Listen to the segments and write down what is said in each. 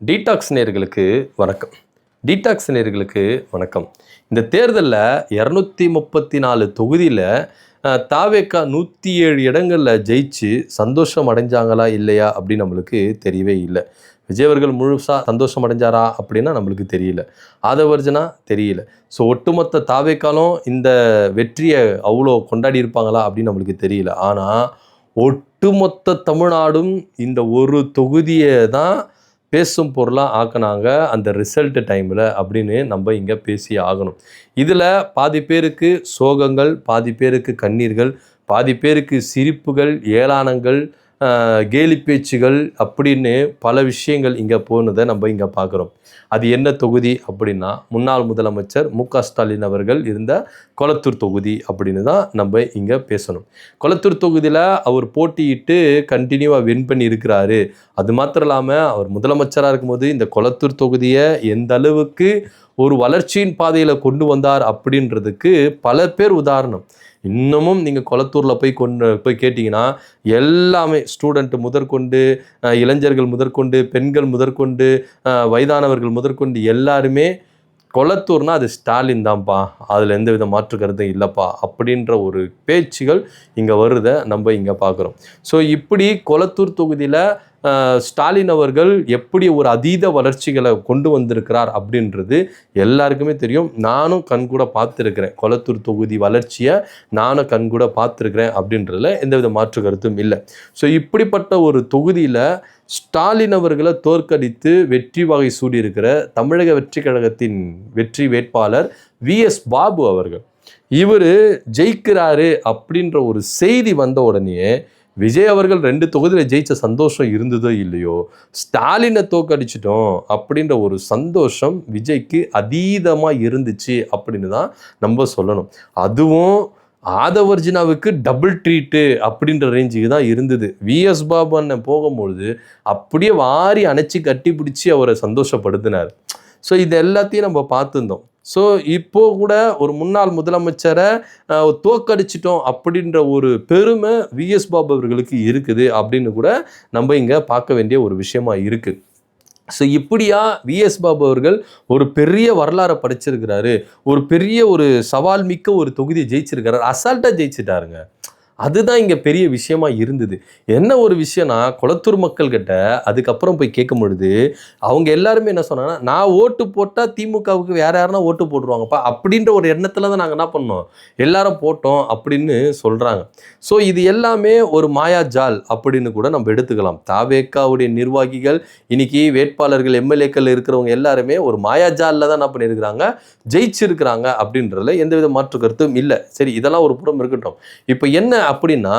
Detox நேயர்களுக்கு வணக்கம். Detox நேயர்களுக்கு வணக்கம். இந்த தேர்தலில் 234 தொகுதியில் தாவேக்கா 107 இடங்களில் ஜெயிச்சு சந்தோஷம் அடைஞ்சாங்களா இல்லையா அப்படின்னு நம்மளுக்கு தெரியவே இல்லை. விஜய் அவர்கள் முழுசாக சந்தோஷம் அடைஞ்சாரா அப்படின்னா நம்மளுக்கு தெரியல. ஆதவர்ஜனா தெரியல. ஸோ ஒட்டுமொத்த தாவேக்காலும் இந்த வெற்றியை அவ்வளோ கொண்டாடி இருப்பாங்களா அப்படின்னு நம்மளுக்கு தெரியல. ஆனால் ஒட்டுமொத்த தமிழ்நாடும் இந்த ஒரு தொகுதியை தான் பேசும் பொருளாக ஆக்கினாங்க அந்த ரிசல்ட் டைமில் அப்படின்னு நம்ம இங்கே பேசி ஆகணும். இதில் பாதி பேருக்கு சோகங்கள், பாதி பேருக்கு கண்ணீர்கள், பாதி பேருக்கு சிரிப்புகள், ஏளனங்கள், கேலி பேச்சுகள் அப்படின்னு பல விஷயங்கள் இங்கே போனதை நம்ம இங்கே பார்க்குறோம். அது என்ன தொகுதி அப்படின்னா, முன்னாள் முதலமைச்சர் மு.க. ஸ்டாலின் அவர்கள் இருந்த கொளத்தூர் தொகுதி அப்படின்னு தான் நம்ம இங்கே பேசணும். கொளத்தூர் தொகுதியில் அவர் போட்டியிட்டு கண்டினியூவாக வின் பண்ணி இருக்கிறாரு. அது மாத்திரம் இல்லாமல் அவர் முதலமைச்சராக இருக்கும்போது இந்த கொளத்தூர் தொகுதியை எந்த அளவுக்கு ஒரு வளர்ச்சியின் பாதையில் கொண்டு வந்தார் அப்படின்றதுக்கு பல பேர் உதாரணம். இன்னமும் நீங்கள் கொளத்தூரில் போய் கேட்டிங்கன்னா எல்லாமே ஸ்டூடெண்ட் முதற்கொண்டு, இளைஞர்கள் முதற்கொண்டு, பெண்கள் முதற்கொண்டு, வயதானவர்கள் முதற்கொண்டு எல்லாருமே கொளத்தூர்னா அது ஸ்டாலின் தான்ப்பா, அதில் எந்த வித மாற்று கருத்தும் இல்லைப்பா அப்படின்ற ஒரு பேச்சுகள் இங்கே வருதை நம்ம இங்கே பார்க்குறோம். ஸோ இப்படி கொளத்தூர் தொகுதியில் ஸ்டாலின் அவர்கள் எப்படி ஒரு அதீத வளர்ச்சிகளை கொண்டு வந்திருக்கிறார் அப்படின்றது எல்லாருக்குமே தெரியும். நானும் கண்கூட பார்த்துருக்கிறேன். கொளத்தூர் தொகுதி வளர்ச்சியை நானும் கண்கூட பார்த்துருக்கிறேன் அப்படின்றதுல எந்தவித மாற்று கருத்தும் இல்லை. ஸோ இப்படிப்பட்ட ஒரு தொகுதியில் ஸ்டாலின் அவர்களை தோற்கடித்து வெற்றி வகை சூடியிருக்கிற தமிழக வெற்றி கழகத்தின் வெற்றி வேட்பாளர் வி.எஸ். பாபு அவர்கள், இவர் ஜெயிக்கிறாரு அப்படின்ற ஒரு செய்தி வந்த உடனே விஜய் அவர்கள் 2 தொகுதியில் ஜெயிச்ச சந்தோஷம் இருந்ததோ இல்லையோ, ஸ்டாலினை தோற்கடிச்சிட்டோம் அப்படின்ற ஒரு சந்தோஷம் விஜய்க்கு அதீதமாக இருந்துச்சு அப்படின்னு தான் நம்ம சொல்லணும். அதுவும் ஆதவர்ஜினாவுக்கு டபுள் ட்ரீட்டு அப்படின்ற ரேஞ்சுக்கு தான் இருந்தது. வி.எஸ். பாபு அண்ணன் போகும்பொழுது அப்படியே வாரி அணைச்சி கட்டி பிடிச்சி அவரை சந்தோஷப்படுத்தினார். ஸோ இது எல்லாத்தையும் நம்ம பார்த்துருந்தோம். ஸோ இப்போ கூட ஒரு முன்னாள் முதலமைச்சரை தோற்கடிச்சிட்டோம் அப்படின்ற ஒரு பெருமை வி.எஸ். பாபு அவர்களுக்கு இருக்குது அப்படின்னு கூட நம்ம இங்கே பார்க்க வேண்டிய ஒரு விஷயமா இருக்குது. ஸோ இப்படியா வி.எஸ். பாபு அவர்கள் ஒரு பெரிய வரலாறை படைச்சிருக்கிறாரு, ஒரு பெரிய ஒரு சவால் மிக்க ஒரு தொகுதியை ஜெயிச்சிருக்கிறாரு, அசால்ட்டாக ஜெயிச்சிட்டாருங்க. அதுதான் இங்கே பெரிய விஷயமா இருந்தது. என்ன ஒரு விஷயம்னா, கொளத்தூர் மக்கள்கிட்ட அதுக்கப்புறம் போய் கேட்கும் பொழுது அவங்க எல்லாருமே என்ன சொன்னாங்கன்னா, நான் ஓட்டு போட்டால் திமுகவுக்கு வேற யாருன்னா ஓட்டு போட்டுருவாங்கப்பா அப்படின்ற ஒரு எண்ணத்தில் தான் நாங்கள் என்ன பண்ணோம், எல்லாரும் போட்டோம் அப்படின்னு சொல்கிறாங்க. ஸோ இது எல்லாமே ஒரு மாயாஜால் அப்படின்னு கூட நம்ம எடுத்துக்கலாம். தாவேக்காவுடைய நிர்வாகிகள் இன்னைக்கு வேட்பாளர்கள் எம்எல்ஏக்கள் இருக்கிறவங்க எல்லாருமே ஒரு மாயாஜாலில் தான் என்ன பண்ணியிருக்கிறாங்க, ஜெயிச்சிருக்கிறாங்க அப்படின்றதுல எந்தவித மாற்று கருத்தும் இல்லை. சரி, இதெல்லாம் ஒரு புறம் இருக்கட்டும். இப்போ என்ன அப்படின்னா,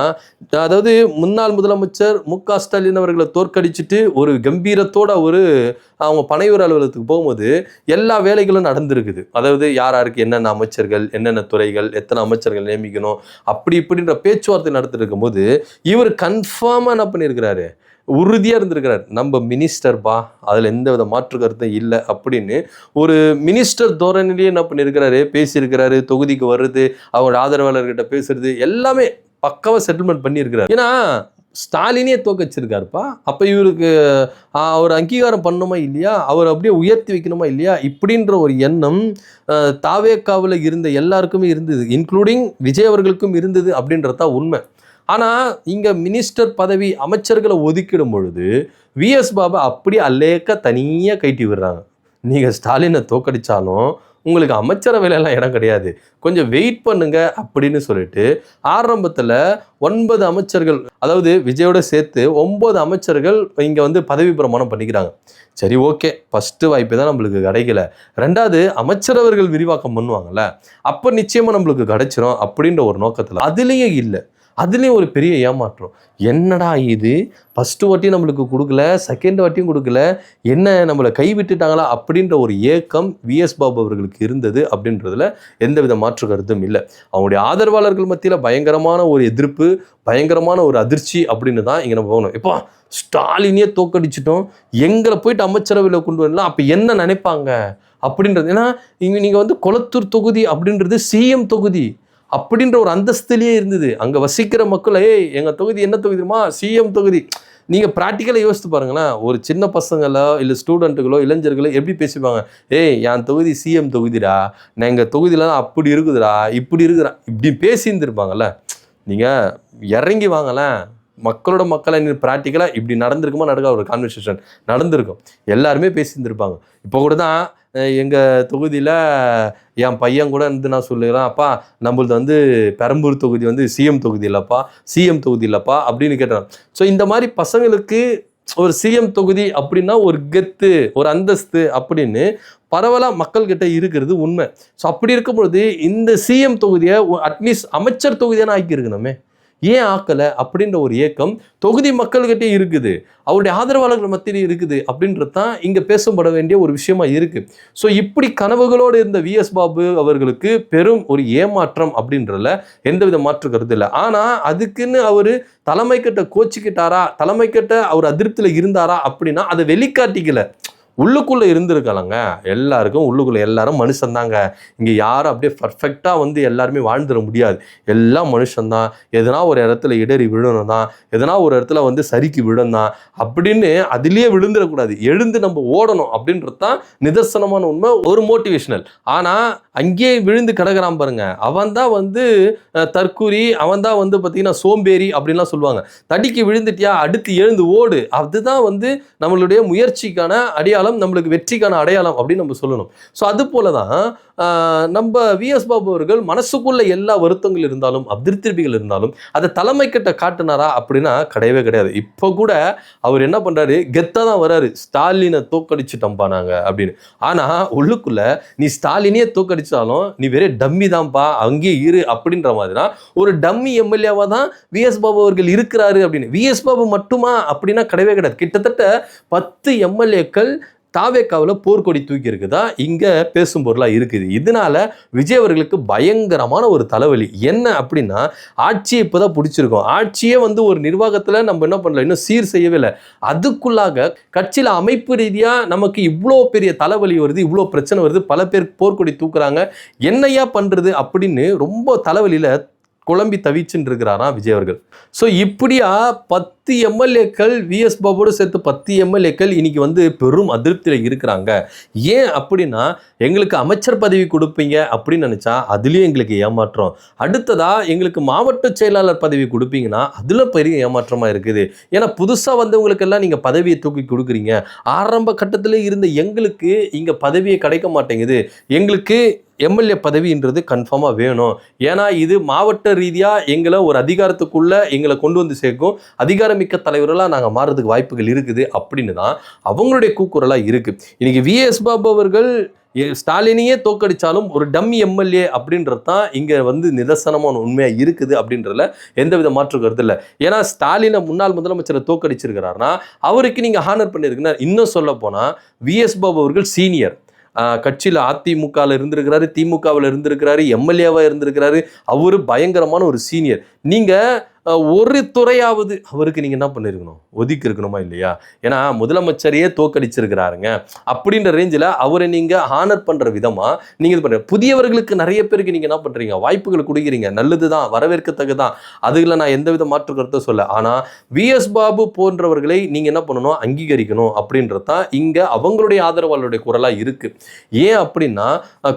அதாவது முன்னாள் முதலமைச்சர் மு.க. ஸ்டாலின் அவர்களை தோற்கடிச்சிட்டு ஒரு கம்பீரத்தோட அவங்க பனையூர் அலுவலகத்துக்கு போகும்போது எல்லா வேலைகளும் நடந்திருக்குது. அதாவது யாருக்கு என்னென்ன அமைச்சர்கள், என்னென்ன துறைகள், எத்தனை அமைச்சர்கள் நியமிக்கணும் அப்படி இப்படின்ற பேச்சுவார்த்தை நடத்திட்டு இருக்கும்போது இவர் கன்ஃபார்மாக என்ன பண்ணியிருக்கிறாரு, உறுதியாக இருந்திருக்கிறார், நம்ம மினிஸ்டர்பா, அதில் எந்த வித மாற்று கருத்தும் இல்லை அப்படின்னு ஒரு மினிஸ்டர் தோரணிலேயே என்ன பண்ணியிருக்கிறாரு, பேசியிருக்கிறாரு. தொகுதிக்கு வர்றது, அவங்களோட ஆதரவாளர்கிட்ட பேசுறது எல்லாமே பக்காவாக செட்டில்மெண்ட் பண்ணியிருக்கிறார். ஏன்னா ஸ்டாலினே தோக்கச்சிருக்காருப்பா, அப்போ இவருக்கு அவர் அங்கீகாரம் பண்ணணுமா இல்லையா, அவர் அப்படியே உயர்த்தி வைக்கணுமா இல்லையா இப்படின்ற ஒரு எண்ணம் தாவேக்காவில் இருந்த எல்லாருக்குமே இருந்தது, இன்க்ளூடிங் விஜய் அவர்களுக்கும் இருந்தது அப்படின்றதான் உண்மை. ஆனால் இங்கே மினிஸ்டர் பதவி அமைச்சர்களை ஒதுக்கிடும் பொழுது வி.எஸ். பாபு அப்படியே அல்லேக்க தனியாக கைட்டி விடுறாங்க. நீங்கள் ஸ்டாலினை தோக்கடிச்சாலும் உங்களுக்கு அமைச்சரவையிலலாம் இடம் கிடையாது, கொஞ்சம் வெயிட் பண்ணுங்க அப்படின்னு சொல்லிட்டு ஆரம்பத்தில் 9 அமைச்சர்கள், அதாவது விஜயோட சேர்த்து 9 அமைச்சர்கள் இங்கே பதவி பிரமாணம் பண்ணிக்கிறாங்க. சரி, ஓகே, ஃபஸ்ட்டு வாய்ப்பு தான் நம்மளுக்கு கிடைக்கல, 2வது அமைச்சரவர்கள் விரிவாக்கம் பண்ணுவாங்கள்ல, அப்போ நிச்சயமாக நம்மளுக்கு கிடைச்சிரும் அப்படின்ற ஒரு நோக்கத்தில் அதுலேயே இல்லை. அதுலேயும் ஒரு பெரிய ஏமாற்றம். என்னடா இது, ஃபஸ்ட்டு வாட்டியும் நம்மளுக்கு கொடுக்கல, செகண்ட் வாட்டியும் கொடுக்கல, என்ன நம்மளை கைவிட்டுட்டாங்களா அப்படின்ற ஒரு ஏக்கம் வி.எஸ். பாபு அவர்களுக்கு இருந்தது அப்படின்றதுல எந்தவித மாற்று கருத்தும் இல்லை. அவங்களுடைய ஆதரவாளர்கள் மத்தியில் பயங்கரமான ஒரு எதிர்ப்பு, பயங்கரமான ஒரு அதிர்ச்சி அப்படின்னு தான் இங்கே நம்ம போகணும். இப்போ ஸ்டாலினே தோக்கடிச்சிட்டோம், எங்களை போயிட்டு அமைச்சரவையில் கொண்டு வரலாம், அப்போ என்ன நினைப்பாங்க அப்படின்றது. ஏன்னா இங்கே நீங்கள் கொளத்தூர் தொகுதி அப்படின்றது சிஎம் தொகுதி அப்படின்ற ஒரு அந்தஸ்திலேயே இருந்தது. அங்கே வசிக்கிற மக்கள், எங்கள் தொகுதி என்ன தொகுதிமா, சிஎம் தொகுதி, நீங்கள் ப்ராக்டிக்கலாக யோசித்து பாருங்களேன், ஒரு சின்ன பசங்களோ இல்லை ஸ்டூடெண்ட்டுகளோ இளைஞர்களோ எப்படி பேசிப்பாங்க, ஏய் என் தொகுதி சிஎம் தொகுதிடா, நான் எங்கள் தொகுதியில அப்படி இருக்குதுடா இப்படி இருக்குறா இப்படி பேசியிருந்துருப்பாங்கல்ல. நீங்கள் இறங்கி வாங்கலேன், மக்களோட மக்களை ப்ராக்டிக்கலாக இப்படி நடந்திருக்குமா நடக்காத ஒரு கான்வர்சேஷன் நடந்திருக்கும், எல்லாருமே பேசியிருந்துருப்பாங்க. இப்போ கூட தான் எங்கள் தொகுதியில் என் பையன் கூட இருந்து நான் சொல்லுறேன், அப்பா நம்மளது வந்து பெரம்பூர் தொகுதி வந்து சிஎம் தொகுதி இல்லைப்பா, சிஎம் தொகுதி இல்லைப்பா அப்படின்னு கேட்டேன். ஸோ இந்த மாதிரி பசங்களுக்கு ஒரு சிஎம் தொகுதி அப்படின்னா ஒரு கெத்து ஒரு அந்தஸ்து அப்படின்னு பரவலாக மக்கள்கிட்ட இருக்கிறது உண்மை. ஸோ அப்படி இருக்கும்பொழுது இந்த சிஎம் தொகுதியை அட்லீஸ்ட் அமைச்சர் தொகுதியான ஆக்கியிருக்கணுமே, ஏன் ஆக்கலை அப்படின்ற ஒரு ஏக்கம் தொகுதி மக்கள்கிட்டே இருக்குது, அவருடைய ஆதரவாளர்கள் மத்தியிலே இருக்குது அப்படின்றது தான் இங்கே பேசப்பட வேண்டிய ஒரு விஷயமா இருக்குது. ஸோ இப்படி கனவுகளோடு இருந்த விஎஸ் பாபு அவர்களுக்கு பெரும் ஒரு ஏமாற்றம் அப்படின்றதுல எந்தவித மாற்று கருத்து இல்லை. ஆனால் அதுக்குன்னு அவர் தலைமை கிட்ட கோச்சிக்கிட்டாரா, தலைமை கிட்ட அவர் அதிருப்தியில் இருந்தாரா அப்படின்னா அதை வெளிக்காட்டிக்கல, உள்ளுக்குள்ளே இருந்திருக்கலாங்க. எல்லாருக்கும் உள்ளுக்குள்ளே எல்லாரும் மனுஷன்தாங்க, இங்கே யாரும் அப்படியே பர்ஃபெக்டாக வந்து எல்லாருமே வாழ்ந்துட முடியாது, எல்லாம் மனுஷன்தான், எதனா ஒரு இடத்துல இடறி விழணும் தான், எதனா ஒரு இடத்துல வந்து சரிக்கு விழணும் தான் அப்படின்னு அதுலேயே விழுந்துடக்கூடாது, எழுந்து நம்ம ஓடணும் அப்படின்றது தான் நிதர்சனமான உண்மை, ஒரு மோட்டிவேஷனல். ஆனால் அங்கேயே விழுந்து கிடக்கிறான் பாருங்க, அவன் தான் வந்து தற்கூரி, அவன் தான் வந்து பார்த்தீங்கன்னா சோம்பேறி அப்படின்லாம் சொல்லுவாங்க. தடிக்கு விழுந்துட்டியா அடுத்து எழுந்து ஓடு, அதுதான் வந்து நம்மளுடைய முயற்சிக்கான அடையாளம், நம்மளுக்கு வெற்றிக்கான அடையாளம் அப்படின்னு நம்ம சொல்லணும். ஸோ அது போல தான் நம்ம விஎஸ் பாபு அவர்கள் மனசுக்குள்ள எல்லா வருத்தங்கள் இருந்தாலும் அதிருப்திகள் இருந்தாலும் அதை தலைமை கிட்ட காட்டினாரா அப்படின்னா கிடையவே கிடையாது. இப்போ கூட அவர் என்ன பண்றாரு, கெத்தா தான் வராரு, ஸ்டாலினை தோக்கடிச்சுட்டோம்பா நாங்க அப்படின்னு. ஆனா உள்ளுக்குள்ள நீ ஸ்டாலினே தோக்கடிச்சாலும் நீ வெறும் டம்மி தான்ப்பா, அங்கேயே இரு அப்படின்ற மாதிரி தான் ஒரு டம்மி எம்எல்ஏவா தான் விஎஸ் பாபு அவர்கள் இருக்கிறாரு அப்படின்னு. விஎஸ் பாபு மட்டுமா அப்படின்னா கிடையவே கிடையாது. கிட்டத்தட்ட 10 எம்எல்ஏக்கள் தாவேக்காவில் போர்க்கொடி தூக்கி இருக்குதா இங்கே பேசும் பொருளாக இருக்குது. இதனால விஜய் அவர்களுக்கு பயங்கரமான ஒரு தலைவலி. என்ன அப்படின்னா, ஆட்சியை இப்போ தான் பிடிச்சிருக்கோம், ஆட்சியே வந்து ஒரு நிர்வாகத்தில் நம்ம என்ன பண்ணல, இன்னும் சீர் செய்யவே இல்லை, அதுக்குள்ளாக கட்சியில் அமைப்பு ரீதியாக நமக்கு இவ்வளோ பெரிய தலைவலி வருது, இவ்வளோ பிரச்சனை வருது, பல பேர் போர்க்கொடி தூக்குறாங்க, என்னையா பண்ணுறது அப்படின்னு ரொம்ப தலைவலியில் குழம்பி தவிச்சுட்டு இருக்கிறாராம் விஜய் அவர்கள். ஸோ இப்படியா 10 எம்எல்ஏக்கள் விஎஸ் பாபோடு சேர்த்து 10 எம்எல்ஏக்கள் இன்னைக்கு வந்து பெரும் அதிருப்தியில் இருக்கிறாங்க. ஏன் அப்படின்னா, எங்களுக்கு அமைச்சர் பதவி கொடுப்பீங்க அப்படின்னு நினச்சா அதுலேயும் எங்களுக்கு ஏமாற்றம், அடுத்ததா எங்களுக்கு மாவட்ட செயலாளர் பதவி கொடுப்பீங்கன்னா அதில் பெரிய ஏமாற்றமாக இருக்குது. ஏன்னா புதுசாக வந்தவங்களுக்கெல்லாம் நீங்கள் பதவியை தூக்கி கொடுக்குறீங்க, ஆரம்ப கட்டத்தில் இருந்த எங்களுக்கு இங்கே பதவியை கிடைக்க மாட்டேங்குது, எங்களுக்கு எம்எல்ஏ பதவின்றது கன்ஃபார்மாக வேணும், ஏன்னா இது மாவட்ட ரீதியாக எங்களை ஒரு அதிகாரத்துக்குள்ளே எங்களை கொண்டு வந்து சேர்க்கும், அதிகாரமிக்க தலைவர்களாக நாங்கள் மாறுறதுக்கு வாய்ப்புகள் இருக்குது அப்படின்னு தான் அவங்களுடைய கூக்குரலாக இருக்குது. இன்றைக்கி விஎஸ் பாபு அவர்கள் ஸ்டாலினையே தோக்கடிச்சாலும் ஒரு டம்மி எம்எல்ஏ அப்படின்றது தான் இங்கே வந்து நிதர்சனமான உண்மையாக இருக்குது அப்படின்றதுல எந்தவித மாற்று கருத்து இல்லை. ஏன்னா ஸ்டாலினை முன்னாள் முதலமைச்சரை தோக்கடிச்சிருக்கிறாருன்னா அவருக்கு நீங்கள் ஹானர் பண்ணியிருக்கீங்க. இன்னும் சொல்ல போனால் விஎஸ் பாபு அவர்கள் சீனியர், கட்சியில் அதிமுகவில் இருந்திருக்கிறாரு, திமுகவில் இருந்திருக்கிறாரு, எம்எல்ஏவாக இருந்திருக்கிறாரு, அவரு பயங்கரமான ஒரு சீனியர். நீங்கள் ஒரு துறையாவது அவருக்கு நீங்கள் என்ன பண்ணியிருக்கணும், ஒதுக்கி இருக்கணுமா இல்லையா? ஏன்னா முதலமைச்சரையே தோக்கடிச்சிருக்கிறாருங்க அப்படின்ற ரேஞ்சில் அவரை நீங்கள் ஹானர் பண்ணுற விதமாக நீங்கள் இது பண்ணுற புதியவர்களுக்கு நிறைய பேருக்கு நீங்கள் என்ன பண்ணுறீங்க, வாய்ப்புகள் கொடுக்குறீங்க, நல்லது தான், வரவேற்கத்தக்கதான், அதுல நான் எந்தவித மாற்று கருத்தை சொல்ல. ஆனால் விஎஸ் பாபு போன்றவர்களை நீங்கள் என்ன பண்ணணும், அங்கீகரிக்கணும் அப்படின்றது தான் இங்கே அவங்களுடைய ஆதரவாளருடைய குரலாக இருக்குது. ஏன் அப்படின்னா,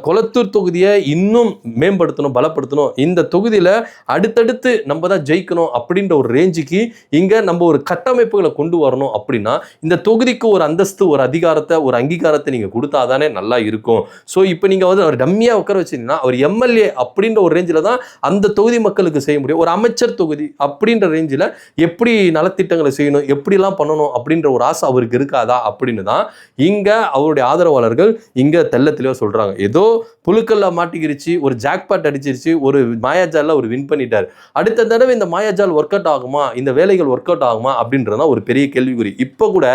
கொளத்தூர் தொகுதியை இன்னும் மேம்படுத்தணும், பலப்படுத்தணும், இந்த தொகுதியில் அடுத்தடுத்து நம்ம தான் ஜெயிக்கணும் அப்படின்ற ஒரு ரேஞ்சுக்கு இங்க நம்ம ஒரு கட்டமைப்புகளை கொண்டு வரணும். அப்படின்னா இந்த தொகுதிக்கு ஒரு அந்தஸ்து, ஒரு அதிகாரத்தை, ஒரு அங்கீகாரத்தை நீங்க கொடுத்தாதானே நல்லா இருக்கும். ஸோ இப்போ நீங்க வந்து அவர் டம்மியா உட்கார வச்சீங்கன்னா அவர் எம்எல்ஏ அப்படின்ற ஒரு ரேஞ்சில் தான் அந்த தொகுதி மக்களுக்கு செய்ய முடியும். ஒரு அமைச்சர் தொகுதி அப்படின்ற ரேஞ்சில் எப்படி நலத்திட்டங்களை செய்யணும், எப்படிலாம் பண்ணணும் அப்படின்ற ஒரு ஆசை அவருக்கு இருக்காதா அப்படின்னு தான் இங்க அவருடைய ஆதரவாளர்கள் இங்க தெள்ள தெளிவாக சொல்றாங்க. ஏதோ புழுக்கல்ல மாட்டிக்கிருச்சு, ஒரு ஜாக்பாட் அடிச்சிருச்சு, ஒரு மாயாஜாலில் ஒரு வின் பண்ணிட்டார், அடுத்த தடவை இந்த மாயாஜால் ஒர்க் அவுட் ஆகுமா, இந்த வேலைகள் ஒர்க் அவுட் ஆகுமா அப்படின்றதான் ஒரு பெரிய கேள்விக்குறி. இப்போ கூட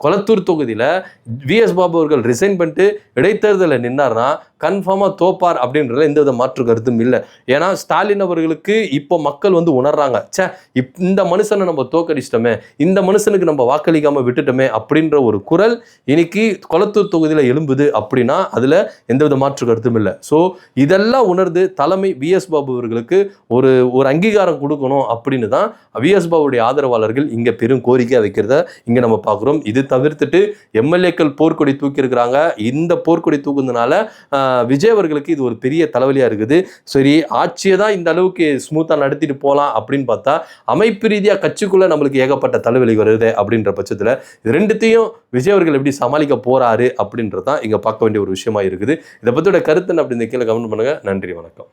கொளத்தூர் தொகுதியில் விஎஸ் பாபு அவர்கள் ரிசைன் பண்ணிட்டு இடைத்தேர்தலில் நின்னார்னா கன்ஃபார்மாக தோப்பார் அப்படின்றதுல எந்த வித மாற்று கருத்தும் இல்லை. ஏன்னா ஸ்டாலின் அவர்களுக்கு இப்போ மக்கள் வந்து உணர்றாங்க, இந்த மனுஷனை நம்ம தோக்கடிச்சிட்டோமே, இந்த மனுஷனுக்கு நம்ம வாக்களிக்காம விட்டுட்டோமே அப்படின்ற ஒரு குரல் இன்னைக்கு கொளத்தூர் தொகுதியில் எழும்புது அப்படின்னா அதில் எந்தவித மாற்று கருத்தும் இல்லை. ஸோ இதெல்லாம் உணர்ந்து தலைமை விஎஸ் பாபு அவர்களுக்கு ஒரு அங்கீகாரம் கொடுக்கணும் அப்படின்னு தான் விஎஸ் பாபுடைய ஆதரவாளர்கள் இங்கே பெரும் கோரிக்கை வைக்கிறத இங்கே நம்ம பார்க்குறோம். இது தவிர்த்துட்டு எம்எல்ஏக்கள் போர்க்கொடி தூக்கியிருக்கிறாங்க. இந்த போர்க்கொடி தூக்குனதுனால விஜய் அவர்களுக்கு இது ஒரு பெரிய தலைவலியாக இருக்குது. சரி, ஆட்சியை தான் இந்த அளவுக்கு ஸ்மூத்தாக நடத்திட்டு போகலாம் அப்படின்னு பார்த்தா அமைப்பு ரீதியாக கட்சிக்குள்ளே நம்மளுக்கு ஏகப்பட்ட தலைவலி வருது. அப்படின்ற பட்சத்தில் இது ரெண்டுத்தையும் விஜய் அவர்கள் எப்படி சமாளிக்க போகிறாரு அப்படின்றதான் இங்கே பார்க்க வேண்டிய ஒரு விஷயமா இருக்குது. இதை பற்றியோட கருத்து அப்படின்னு கீழே கமெண்ட் பண்ணுங்கள். நன்றி, வணக்கம்.